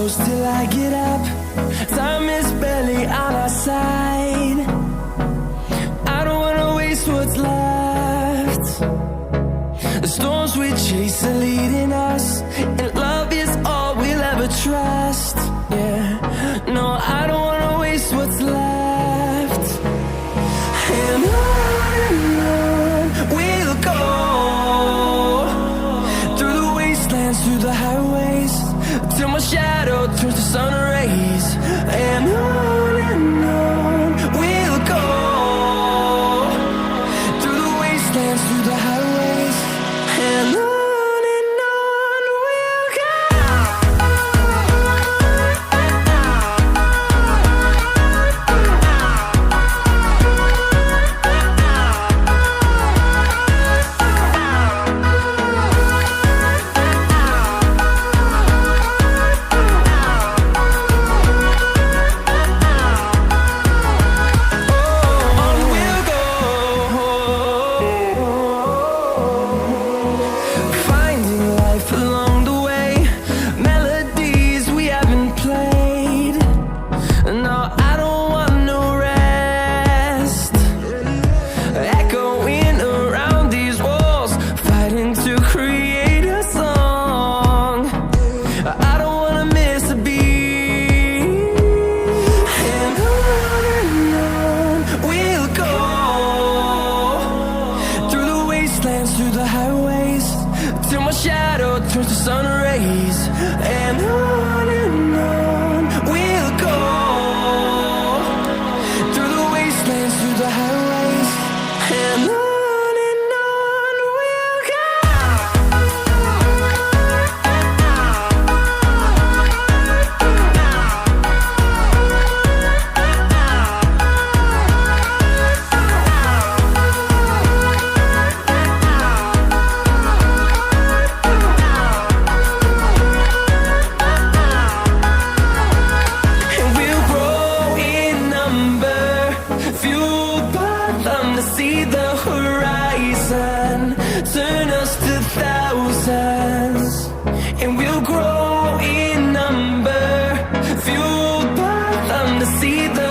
close till I get up. Time is barely on our side. I don't wanna waste what's left. The storms we chase are leading us, and love is all we'll ever trust. Yeah, no, I don't wanna waste what's left. And on we'll go, through the wastelands, through the highways, till my shadow turns to sun rays. And on we'll go, through the wastelands, through the highways, and on we'll go. Through the highways, till my shadow turns to sun rays. And on we'll go, through the wastelands, through the highways, and on we'll go. See the horizon, turn us to thousands, and we'll grow in number, fueled by them to see the